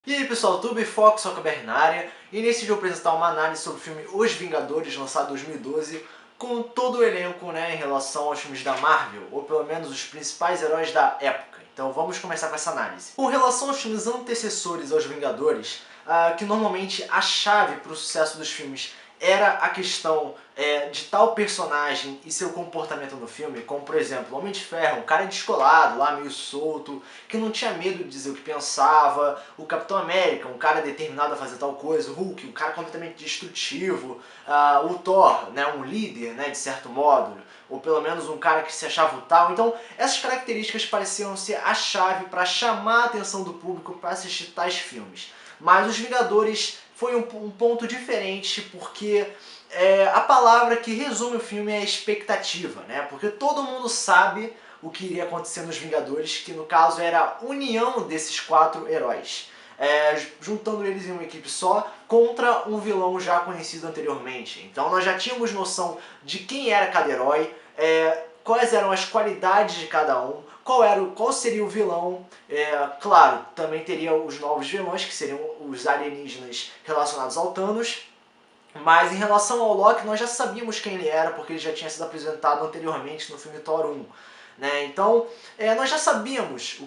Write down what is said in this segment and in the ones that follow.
E aí pessoal, tudo bem? Foco, sou a na área, e nesse vídeo eu vou apresentar uma análise sobre o filme Os Vingadores, lançado em 2012, com todo o elenco, né, em relação aos filmes da Marvel, ou pelo menos os principais heróis da época. Então vamos começar com essa análise. Com relação aos filmes antecessores aos Vingadores, que normalmente a chave para o sucesso dos filmes era a questão de tal personagem e seu comportamento no filme, como por exemplo, o Homem de Ferro, um cara descolado, lá meio solto, que não tinha medo de dizer o que pensava, o Capitão América, um cara determinado a fazer tal coisa, o Hulk, um cara completamente destrutivo, o Thor, né, um líder, né, de certo modo, ou pelo menos um cara que se achava o tal. Então essas características pareciam ser a chave para chamar a atenção do público para assistir tais filmes. Mas Os Vingadores foi um ponto diferente, porque a palavra que resume o filme é expectativa, né? Porque todo mundo sabe o que iria acontecer nos Vingadores, que no caso era a união desses quatro heróis. Juntando eles em uma equipe só contra um vilão já conhecido anteriormente. Então nós já tínhamos noção de quem era cada herói, quais eram as qualidades de cada um, qual seria o vilão. Claro, também teria os novos vilões, que seriam os alienígenas relacionados ao Thanos. Mas em relação ao Loki, nós já sabíamos quem ele era, porque ele já tinha sido apresentado anteriormente no filme Thor 1. Né? Então, nós já sabíamos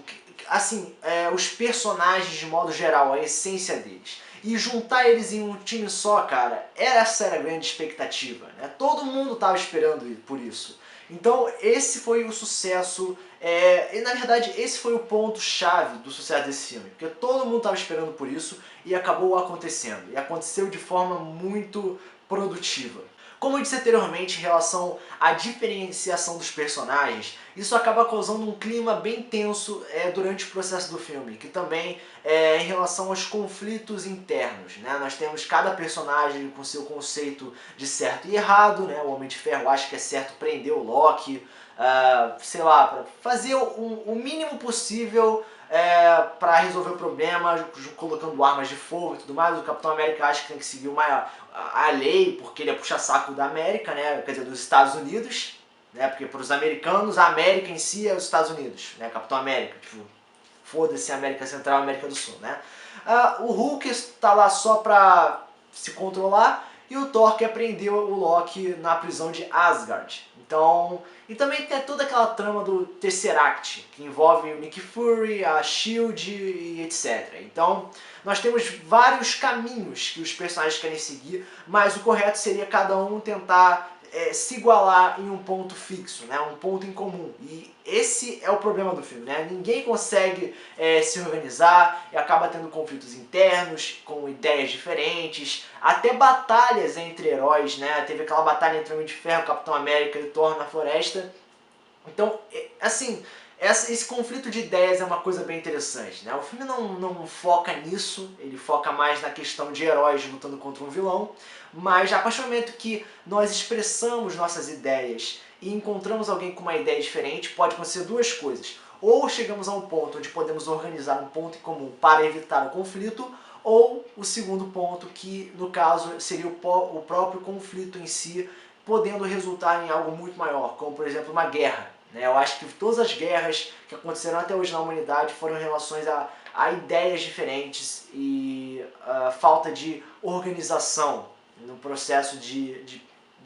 os personagens de modo geral, a essência deles. E juntar eles em um time só, cara, essa era a grande expectativa. Né? Todo mundo estava esperando por isso. Então esse foi o sucesso, e na verdade esse foi o ponto-chave do sucesso desse filme, porque todo mundo estava esperando por isso e acabou acontecendo, e aconteceu de forma muito produtiva. Como eu disse anteriormente, em relação à diferenciação dos personagens, isso acaba causando um clima bem tenso durante o processo do filme, que também em relação aos conflitos internos. Né? Nós temos cada personagem com seu conceito de certo e errado, né? O Homem de Ferro acha que é certo prender o Loki, sei lá, para fazer o mínimo possível para resolver o problema, colocando armas de fogo e tudo mais. O Capitão América acha que tem que seguir a lei, porque ele é puxa-saco da América, né? Quer dizer, dos Estados Unidos, né? Porque para os americanos, a América em si é os Estados Unidos, né? Capitão América, tipo, foda-se a América Central e América do Sul, né? O Hulk está lá só para se controlar, e o Thor quer prender o Loki na prisão de Asgard. Então, e também tem toda aquela trama do Tesseract, que envolve o Nick Fury, a SHIELD e etc. Então, nós temos vários caminhos que os personagens querem seguir, mas o correto seria cada um tentar se igualar em um ponto fixo, né? Um ponto em comum. E esse é o problema do filme, né? Ninguém consegue se organizar e acaba tendo conflitos internos, com ideias diferentes, até batalhas entre heróis, né? Teve aquela batalha entre o Homem de Ferro, Capitão América e Thor na floresta. Então, assim, esse conflito de ideias é uma coisa bem interessante, né? O filme não foca nisso, ele foca mais na questão de heróis lutando contra um vilão, mas a partir do momento que nós expressamos nossas ideias e encontramos alguém com uma ideia diferente, pode acontecer duas coisas. Ou chegamos a um ponto onde podemos organizar um ponto em comum para evitar o conflito, ou o segundo ponto, que no caso seria o próprio conflito em si, podendo resultar em algo muito maior, como por exemplo uma guerra. Eu acho que todas as guerras que aconteceram até hoje na humanidade foram em relações a ideias diferentes e falta de organização no processo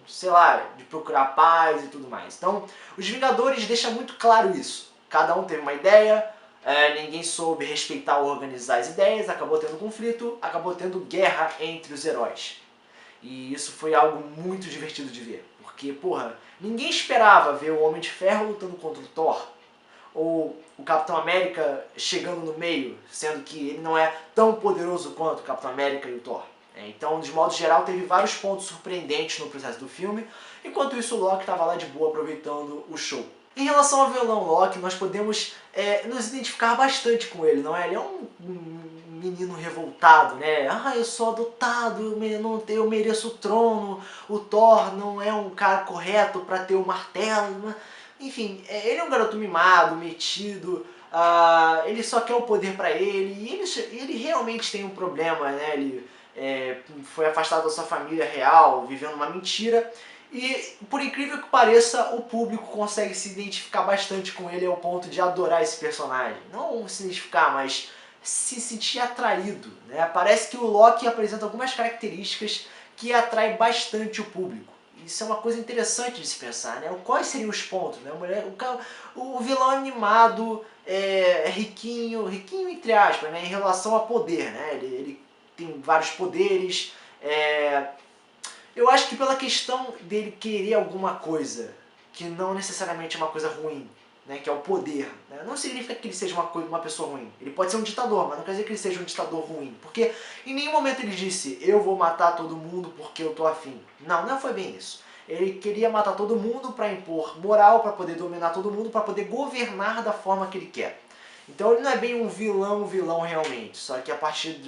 sei lá, de procurar paz e tudo mais. Então, os Vingadores deixam muito claro isso. Cada um teve uma ideia, ninguém soube respeitar ou organizar as ideias, acabou tendo conflito, acabou tendo guerra entre os heróis. E isso foi algo muito divertido de ver. Porque, porra, ninguém esperava ver o Homem de Ferro lutando contra o Thor. Ou o Capitão América chegando no meio, sendo que ele não é tão poderoso quanto o Capitão América e o Thor. Então, de modo geral, teve vários pontos surpreendentes no processo do filme, enquanto isso o Loki estava lá de boa aproveitando o show. Em relação ao vilão Loki, nós podemos nos identificar bastante com ele, não é? Ele é um menino revoltado, né? Eu sou adotado, eu mereço o trono, o Thor não é um cara correto para ter o martelo. Enfim, ele é um garoto mimado, metido, ele só quer o poder para ele, e ele realmente tem um problema, né? Ele foi afastado da sua família real, vivendo uma mentira. E, por incrível que pareça, o público consegue se identificar bastante com ele ao ponto de adorar esse personagem. Não se identificar, mas se sentir atraído, né? Parece que o Loki apresenta algumas características que atraem bastante o público. Isso é uma coisa interessante de se pensar, né? Quais seriam os pontos, né? O vilão animado é riquinho, riquinho entre aspas, né? Em relação a poder, né? Ele tem vários poderes. Eu acho que pela questão dele querer alguma coisa que não necessariamente é uma coisa ruim, né, que é o poder, né, não significa que ele seja uma pessoa ruim. Ele pode ser um ditador, mas não quer dizer que ele seja um ditador ruim. Porque em nenhum momento ele disse, eu vou matar todo mundo porque eu tô afim. Não, não foi bem isso. Ele queria matar todo mundo para impor moral, para poder dominar todo mundo, para poder governar da forma que ele quer. Então ele não é bem um vilão realmente, só que a partir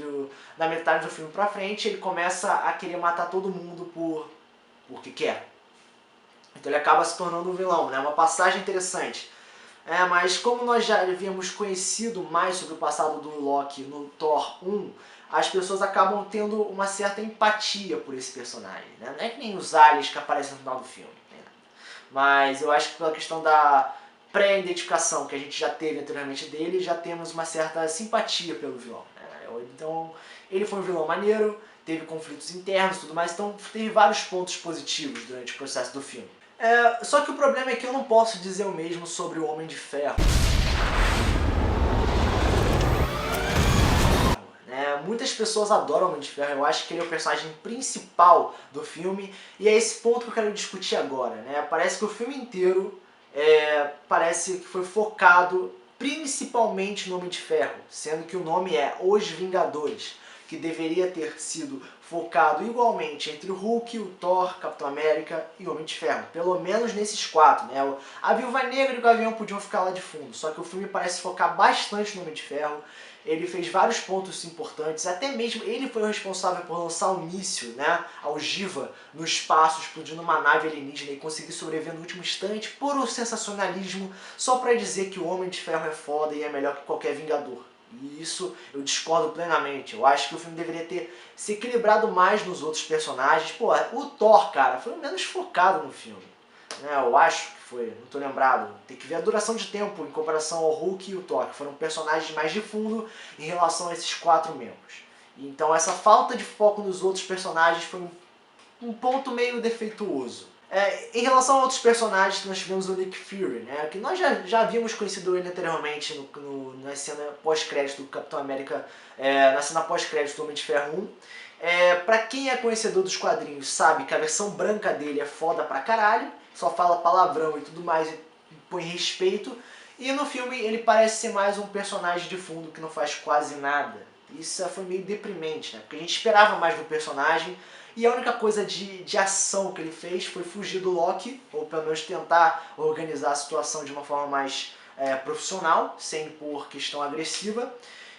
da metade do filme pra frente ele começa a querer matar todo mundo porque quer. Então ele acaba se tornando um vilão, né? Uma passagem interessante. Mas como nós já havíamos conhecido mais sobre o passado do Loki no Thor 1, as pessoas acabam tendo uma certa empatia por esse personagem, né? Não é que nem os aliens que aparecem no final do filme, né? Mas eu acho que pela questão da pré-identificação que a gente já teve anteriormente dele, já temos uma certa simpatia pelo vilão, né? Então ele foi um vilão maneiro, teve conflitos internos e tudo mais, então teve vários pontos positivos durante o processo do filme. Só que o problema é que eu não posso dizer o mesmo sobre o Homem de Ferro. Muitas pessoas adoram o Homem de Ferro, eu acho que ele é o personagem principal do filme, e é esse ponto que eu quero discutir agora, né? Parece que o filme inteiro parece que foi focado principalmente no Homem de Ferro, sendo que o nome é Os Vingadores, que deveria ter sido focado igualmente entre o Hulk, o Thor, Capitão América e o Homem de Ferro. Pelo menos nesses quatro, né? A Viúva Negra e o Gavião podiam ficar lá de fundo, só que o filme parece focar bastante no Homem de Ferro. Ele fez vários pontos importantes, até mesmo ele foi o responsável por lançar o míssil, né, a ogiva, no espaço, explodindo uma nave alienígena e conseguir sobreviver no último instante, puro sensacionalismo, só pra dizer que o Homem de Ferro é foda e é melhor que qualquer Vingador. E isso eu discordo plenamente. Eu acho que o filme deveria ter se equilibrado mais nos outros personagens. Pô, o Thor, cara, foi o menos focado no filme. Eu acho que foi, não tô lembrado. Tem que ver a duração de tempo em comparação ao Hulk e o Thor, que foram personagens mais de fundo em relação a esses quatro membros. Então essa falta de foco nos outros personagens foi um ponto meio defeituoso. Em relação a outros personagens, nós tivemos o Nick Fury, né, que nós já havíamos conhecido ele anteriormente na cena pós-crédito do Capitão América, na cena pós-crédito do Homem de Ferro 1. Pra quem é conhecedor dos quadrinhos sabe que a versão branca dele é foda pra caralho, só fala palavrão e tudo mais e põe respeito. E no filme ele parece ser mais um personagem de fundo que não faz quase nada. Isso foi meio deprimente, né? Porque a gente esperava mais do personagem e a única coisa de ação que ele fez foi fugir do Loki, ou pelo menos tentar organizar a situação de uma forma mais profissional, sem impor questão agressiva.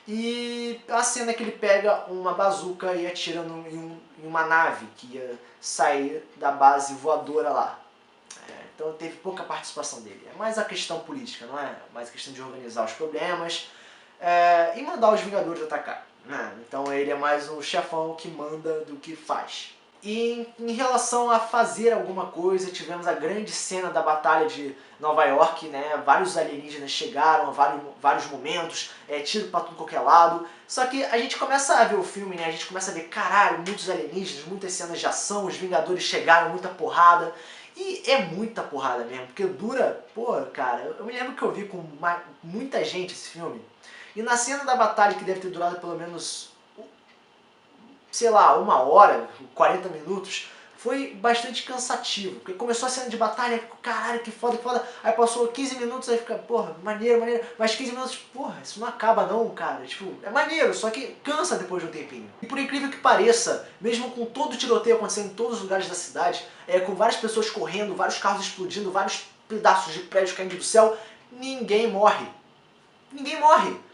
E a cena que ele pega uma bazuca e atira em uma nave que ia sair da base voadora lá. Então teve pouca participação dele. É mais a questão política, não é? Mais a questão de organizar os problemas e mandar os Vingadores atacar. Então ele é mais um chefão que manda do que faz. E em relação a fazer alguma coisa, tivemos a grande cena da Batalha de Nova York, né? Vários alienígenas chegaram a vários momentos, tiro pra tudo qualquer lado. Só que a gente começa a ver o filme, né? A gente começa a ver, caralho, muitos alienígenas, muitas cenas de ação, os Vingadores chegaram, muita porrada. E é muita porrada mesmo, porque dura, pô, cara, eu me lembro que eu vi com muita gente esse filme. E na cena da batalha, que deve ter durado pelo menos, sei lá, 1 hora, 40 minutos, foi bastante cansativo. Porque começou a cena de batalha, caralho, que foda, que foda. Aí passou 15 minutos, aí fica, porra, maneiro, maneiro. Mas 15 minutos, porra, isso não acaba não, cara. Tipo, é maneiro, só que cansa depois de um tempinho. E por incrível que pareça, mesmo com todo o tiroteio acontecendo em todos os lugares da cidade, com várias pessoas correndo, vários carros explodindo, vários pedaços de prédios caindo do céu, ninguém morre. Ninguém morre.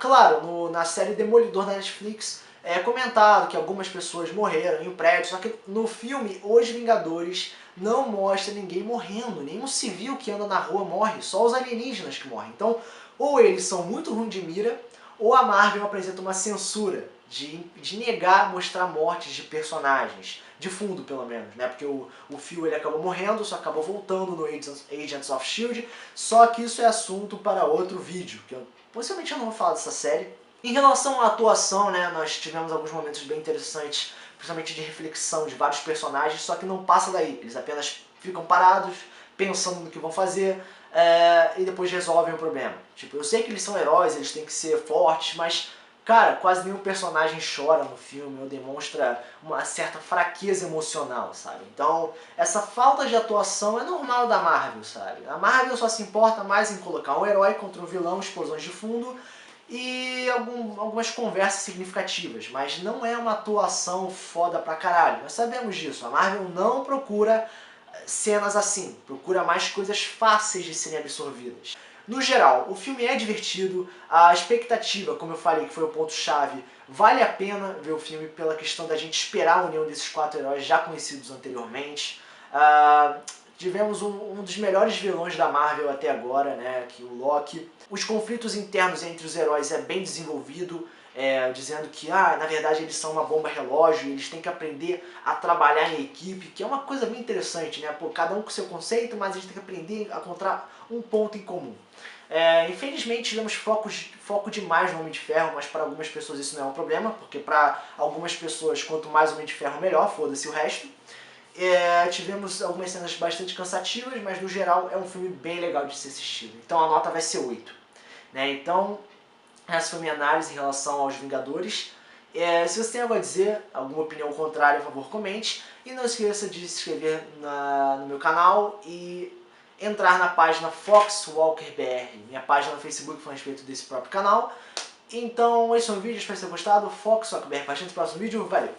Claro, na série Demolidor da Netflix é comentado que algumas pessoas morreram em um prédio, só que no filme Os Vingadores não mostra ninguém morrendo, nenhum civil que anda na rua morre, só os alienígenas que morrem. Então, ou eles são muito ruins de mira, ou a Marvel apresenta uma censura de negar mostrar mortes de personagens, de fundo pelo menos, né? Porque o Phil ele acabou morrendo, só acabou voltando no Agents of S.H.I.E.L.D., só que isso é assunto para outro vídeo, que possivelmente eu não vou falar dessa série, Em relação à atuação, né, nós tivemos alguns momentos bem interessantes, principalmente de reflexão de vários personagens, só que não passa daí. Eles apenas ficam parados, pensando no que vão fazer, e depois resolvem o problema. Tipo, eu sei que eles são heróis, eles têm que ser fortes, mas, cara, quase nenhum personagem chora no filme ou demonstra uma certa fraqueza emocional, sabe? Então, essa falta de atuação é normal da Marvel, sabe? A Marvel só se importa mais em colocar um herói contra um vilão, explosões de fundo, e algumas conversas significativas, mas não é uma atuação foda pra caralho. Nós sabemos disso, a Marvel não procura cenas assim, procura mais coisas fáceis de serem absorvidas. No geral, o filme é divertido, a expectativa, como eu falei, que foi o ponto-chave, vale a pena ver o filme pela questão da gente esperar a união desses 4 heróis já conhecidos anteriormente. Tivemos um dos melhores vilões da Marvel até agora, né, que o Loki. Os conflitos internos entre os heróis é bem desenvolvido, dizendo que, na verdade eles são uma bomba relógio e eles têm que aprender a trabalhar em equipe, que é uma coisa bem interessante, né? Pô, cada um com seu conceito, mas a gente tem que aprender a encontrar um ponto em comum. Infelizmente tivemos foco demais no Homem de Ferro, mas para algumas pessoas isso não é um problema, porque para algumas pessoas quanto mais Homem de Ferro melhor, foda-se o resto. Tivemos algumas cenas bastante cansativas, mas no geral é um filme bem legal de ser assistido. Então a nota vai ser 8. Né? Então, essa foi a minha análise em relação aos Vingadores. Se você tem algo a dizer, alguma opinião contrária, por favor, comente. E não esqueça de se inscrever no meu canal e entrar na página Fox Walker BR, minha página no Facebook foi a respeito desse próprio canal. Então, esse é um vídeo, espero que vocês tenham gostado. Fox Walker BR, para o próximo vídeo. Valeu!